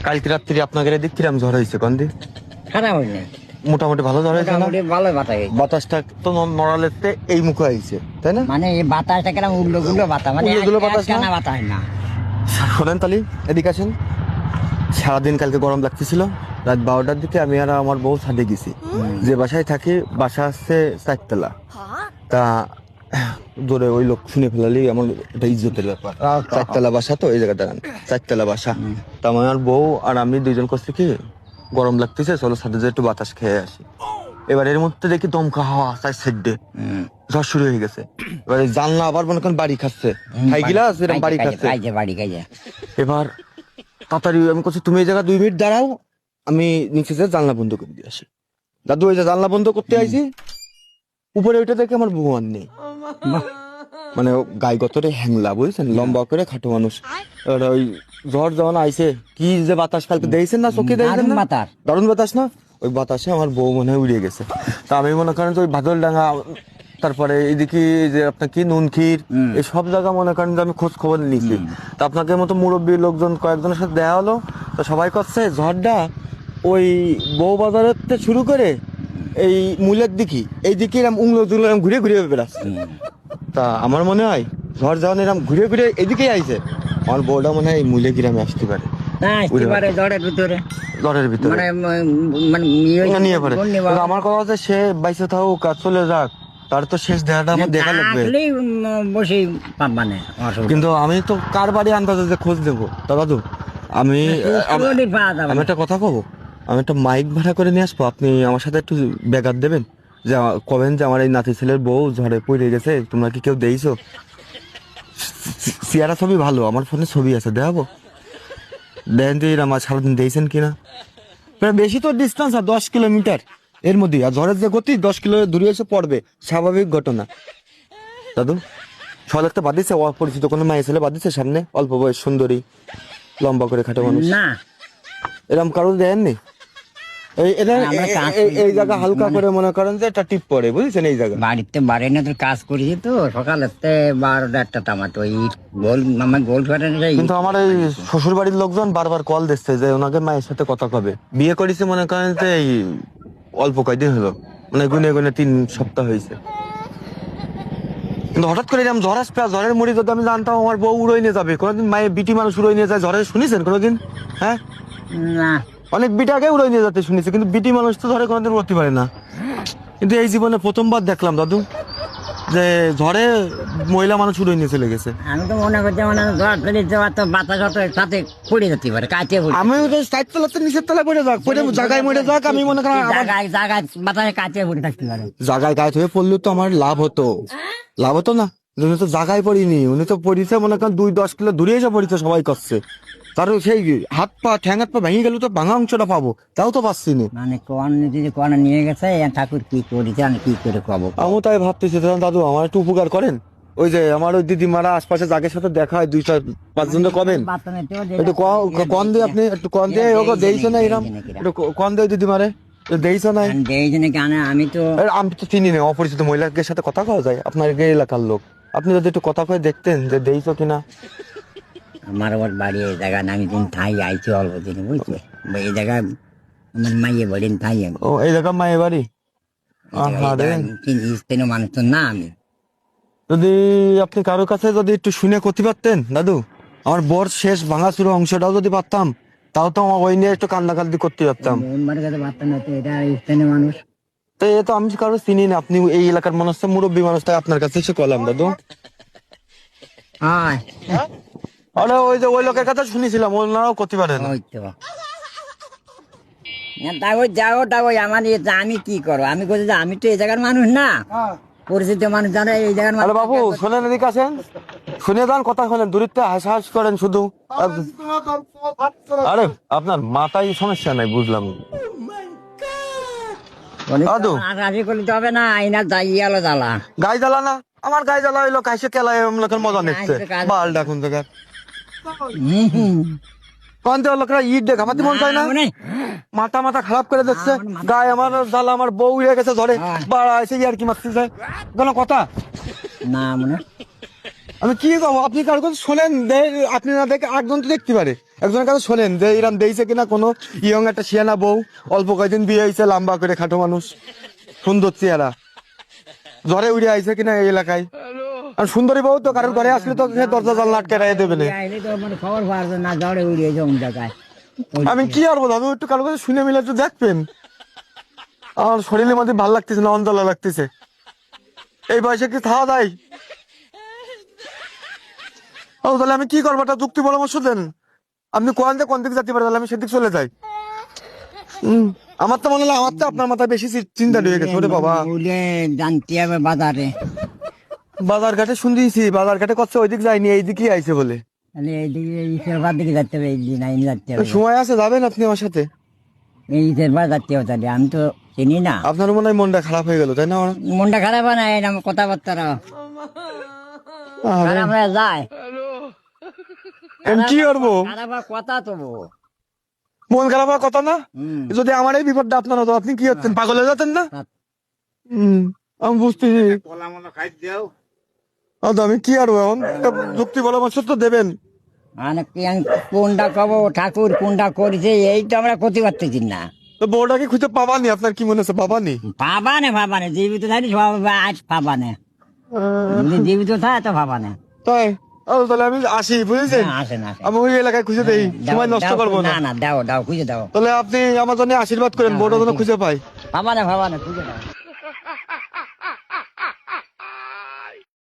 কালকে রাত্রি আপনাদের এদিক কিরাম ঝড় হয়েছে কন্দি? খারাপ হয়নি, মোটামুটি ভালো ঝড় হয়েছে না? মোটামুটি ভালো বাতাস হয়েছে। বাতাসটা তো নড়ালের এই মুখে আইছে, তাই না? মানে এই বাতাসটা কেন উল্লো গুলো বাতাস, মানে উল্লো বাতাস না? একটানা বাতাস না। শোনেন তালি, এদিকে আসেন। সারাদিন কালকে গরম লাগতেছিল, রাত 12টার দিকে আমি আর আমার বউ ছাদে গেছি। যে বাসায় থাকি, বাসা আসছে 4 তলা। তা জোরে ওই লোক শুনে ফেলালি আমার এটা ইজ্জতের ব্যাপার। 4 তলা বাসা, তো এই জায়গা দাঁড়ান, 4 তলা বাসা। তা আমার বউ আর আমি দুইজন করছি কি, গরম লাগতেছে, চলো ছাদে যে একটু বাতাস খেয়ে আসি। এবার এর মধ্যে দেখি দমকা হাওয়া চাই সাইডে ঝড় শুরু হয়ে গেছে। এবার জানলা আবার মনে করেন বাড়ি খাচ্ছে, খাইগিলাস এরকম বাড়ি খাচ্ছে। এবার তাড়াতাড়ি আমি বলছি, তুমি এই জায়গা 2 মিনিট দাঁড়াও, আমি নিচে যে জানলা বন্ধ করে দিয়ে আসি। দাদু ওই যে জানলা বন্ধ করতে আইছি, উপরে ওইটা দেখে আমার বউ আর নেই। মানে গায়ে গতরে হ্যাংলা, বুঝছেন, লম্বা করে খাটো মানুষ। এবার ওই ঝড় যখন আইছে, কি যে বাতাস কালকে দেখছেন না, চোখে দেখছেন না, দারুণ বাতাস না? ওই বাতাসে আমার বউ মনে হয় উড়িয়ে গেছে। তা আমি মনে করেন যে ওই ভাদলডাঙ্গা, তারপরে এইদিকে যে আপনার কি নুনক্ষীর, এই সব জায়গা মনে করেন যে আমি খোঁজ খবর নিচ্ছি। তা আপনাকে মতো মুরব্বী লোকজন কয়েকজনের সাথে দেখা হলো, তো সবাই করছে ঝড়টা ওই বউ বাজারের থেকে শুরু করে এই মূলের দিকে, এই দিকে এরম উংলো দুংলো এরম ঘুরে ঘুরে বেড়াচ্ছে। তা আমার মনে হয় ঝড় যখন এরম ঘুরে ঘুরে এদিকেই আইছে, আমার বউটা মনে হয় এই মূলে গ্রামে আসতে পারে, ঝড়ের ভিতরে নিয়ে পারে। আমার কথা হচ্ছে সে বাইসে থাকুক আর চলে যাক, তার তো শেষ দেখাটা আমার দেখা লাগবে। কিন্তু আমি তো কার বাড়ি আন্দাজে যে খোঁজ দেবো, তা দাদু আমি একটা কথা কব, আমি একটা মাইক ভাড়া করে নিয়ে আসবো, আপনি আমার সাথে একটু ব্যাঘাত দেবেন, যে কবেন যে আমার এই নাতি ছেলের বউ ঝড়ে পড়ে গেছে, তোমরা কি কেউ দেখছো? সিয়ারা ছবি ভালো, আমার ফোনে ছবি আছে, দেখাবো, দেখেন তো আমার সারাদিন দিয়েছেন কিনা। বেশি তো ডিস্টেন্স, আর 10 কিলোমিটার এর মধ্যে, আর ঝড়ের যে গতি 10 কিলো দূরে এসে পড়বে, স্বাভাবিক ঘটনা। দাদু সব একটা বাদ দিচ্ছে, অপরিচিত কোনো মায়ের ছেলে বাদ দিচ্ছে সামনে, অল্প বয়স, সুন্দরী, লম্বা করে খাটো মানুষ, এরকম কারো দেননি? এই জায়গা হালকা করে মনে করেন যে এটা টিপ পড়ে, বুঝছেন, এই জায়গা বাড়িতে বাড়ি না তো কাজ করেছি তো সকালে 12টা 1টা টামাটো আমার গোল ফাটে। কিন্তু আমার এই শ্বশুর বাড়ির লোকজন বারবার কল দিচ্ছে যে ওনাকে মায়ের সাথে কথা কবে। বিয়ে করেছি মনে করেন যে এই অল্প কয়দিন হলো, মানে গুনে গুনে 3 সপ্তাহ হয়েছে। কিন্তু হঠাৎ করে এরকম ঝড় আসবে, ঝড়ের মুড়ি যদি আমি জানতাম আমার বউ উড়োই নিয়ে যাবে। কোনোদিন মায়ের বিটি মানুষ উড়োই নিয়ে যায় ঝড়ে, শুনেছেন কোনোদিন? হ্যাঁ, না, অনেক বিটাকে উড়াই নিয়ে যেতে শুনেছি, কিন্তু বিটি মানুষ তো ঝড়ে কোনোদিন উঠতে পারে না। কিন্তু এই জীবনে প্রথমবার দেখলাম দাদু যে ঝড়ে মহিলা মানুষ উড়াই নিয়ে চলে গেছে। আমি তো মনে করছি মানে ঝড় ফেলে যাওয়া তো বাতাস সাথে পড়ে যেতে পারে, কাটে পড়ে। আমি 4 তলাতে নিচের তলায় পড়ে যাক, পড়ে জায়গায় মরে যাক, আমি মনে করেন জায়গায় বাতাসে কাটে পড়ে থাকতে পারে। জায়গায় গায়ে হয়ে পড়লে তো আমার লাভ হতো, লাভ হতো না? উনি তো জায়গায় পড়িনি, উনি তো পড়িছে মনে করেন 2-10 কিলো দূরে এসে পড়িছে, সবাই করছে। তার সেই হাত পা, ঠ্যাং হাত পা ভেঙে গেল, তো ভাঙা অংশটা পাবো, তাও তো পাচ্ছি না। মানে কোন নিয়ে গেছে ঠাকুর, কি করেছে আমি কি করে কব? আমি তাই ভাবতেছি, দাদু আমার একটু উপকার করেন। ওই যে আমার ওই দিদিমারা আশপাশে যাদের সাথে দেখা হয় 2-5 জন কবেন, একটু কন দিয়ে, আপনি একটু কন দিয়ে, ওকে দেইছে না এরকম, একটু কন দিয়ে দিদিমারে দেইছে না। আমি তো চিনি না, অপরিচিত মহিলাদের সাথে কথা কওয়া যায়, আপনার এলাকার লোক, আপনি যদি একটু কথা কয়ে দেখতেন যে দেইছো কিনা। আমার আবার বাড়ি এই জায়গায়, আমি দিন থাই আইছি অল্প দিন, বুঝছো, এই জায়গায় আমার মাইয়ে বাড়ি থাই। ও, এই জায়গা মায়ের বাড়ি? মানুষ তো না। আমি যদি আপনি কারোর কাছে যদি একটু শুনে করতে পারতেন দাদু, আমার বর শেষ ভাঙাচুরো অংশটাও যদি পারতাম, তাও তো আমার ওই নিয়ে একটু কান্দাকান্দি করতে পারতাম। মানুষ তো এ তো আমি কারো চিনি না, আপনি এই এলাকার মানুষ, মুরব্বী মানুষ, তাই আপনার কাছে এসে কলাম দাদু। আরে ওই যে ওই লোকের কথা শুনেছিলাম, ওনারাও করতে পারেন। আমি কি করবো, আমি বলছি যে আমি তো এই জায়গার মানুষ না, পরিচিত মানুষ জানে এই জায়গার মানুষ। বাবু শোনেন, এদিকে আসেন, শুনে যান, কথা শোনেন, দূরিত্বে হাস করেন শুধু। আরে আপনার মাথায় সমস্যা নাই, বুঝলাম। হবে না, আইনার যাইয়ালো জ্বালা, গায়ে জ্বালা না, আমার গায়ে জ্বালা হইলো কাইসে কেলায় লোকের মজা নিচ্ছে, বাল ডাকুন জায়গার কন্তে লোকেরা ইট দেখা পাতি মন চায় না, মাথা খারাপ করে দিচ্ছে। গায়ে আমার জ্বালা, আমার বউ উড়ে গেছে ঝড়ে, বাড়া এসে আর কি মারতে যায়, কোনো কথা না মনে। আমি কি কব, আপনি কারোর কথা শোনেন, আপনি না দেখে একজন তো দেখতে পারে, একজনের কাছে শোনেন যে ইরাম দিয়েছে কিনা কোনো ইয়ং একটা শিয়ানা বউ, অল্প কয়েকদিন বিয়ে হয়েছে, লম্বা করে খাটো মানুষ, সুন্দর চেহারা, ঝড়ে উড়ে আইছে কিনা এই এলাকায়। আর সুন্দরী বউ তো কারোর ঘরে আসলে তো সে দরজা জানলা আটকে রায় দেবে না। আইলে তো মানে খবর পাওয়া যায় না, ঝড়ে উড়িয়ে জম জায়গায়। আমি কি আর বলবো, আমি একটু কারোর কাছে শুনে মিলে একটু দেখবেন। আমার শরীরের মধ্যে ভালো লাগতেছে না, অঞ্জলা লাগতেছে। এই বয়সে কি খাওয়া যায়? ও তাহলে আমি কি করবো, একটা যুক্তি পরামর্শ দেন। আপনি কোন যে কোন দিকে যেতে পারে, তাহলে আমি সেদিক চলে যাই। আমার তো মনে হলো আমার তো আপনার মাথায় বেশি চিন্তা ঢুকে গেছে। ওরে বাবা, উড়ে জানতে হবে বাজারে। বাজার ঘাটে শুনতেছি, বাজার ঘাটে কচ্ছে ওইদিক যায়নি, এইদিকে আইছে বলে। তাহলে এইদিকে ইসের বার দিকে যাতে হবে, এই দিন আইন যাতে হবে, সময় আছে, যাবেন আপনি আমার সাথে? এই ইসের বার যাতে হবে। তাহলে আমি তো চিনি না। আপনার মনে হয় মনটা খারাপ হয়ে গেল, তাই না? মনটা খারাপ হয় না, এরকম কথাবার্তা খারাপ হয়ে যায়। আমি কি করবো? খারাপ হওয়ার কথা তো মন খারাপ হওয়ার কথা না। হুম। যদি আমার এই বিপদটা আপনার হতো, আপনি কি হতেন? পাগল হয়ে যেতেন না? আমি বুঝতেছি। তো আমি কি আর এখন একটা যুক্তি পরামর্শ তো দেবেন। মানে কি আমি কোনটা কব, ঠাকুর কোনটা করেছে এই তো আমরা করতে পারতেছি না। তো বউটাকে খুঁজে পাবানি, আপনার কি মনে হচ্ছে পাবানি? ভাবানে জীবিত থাকি আজ ভাবানে, যদি জীবিত থাকে তো ভাবানে। তাই? তাহলে আমি আসি, বুঝেছেন? আসেন আসেন। আমি ওই এলাকায় খুঁজে দেই, সময় নষ্ট করবো না। না দাও খুঁজে দাও। তাহলে আপনি আমার জন্য আশীর্বাদ করেন, বউটা যেন খুঁজে পাই। ভাবানে খুঁজে দাও।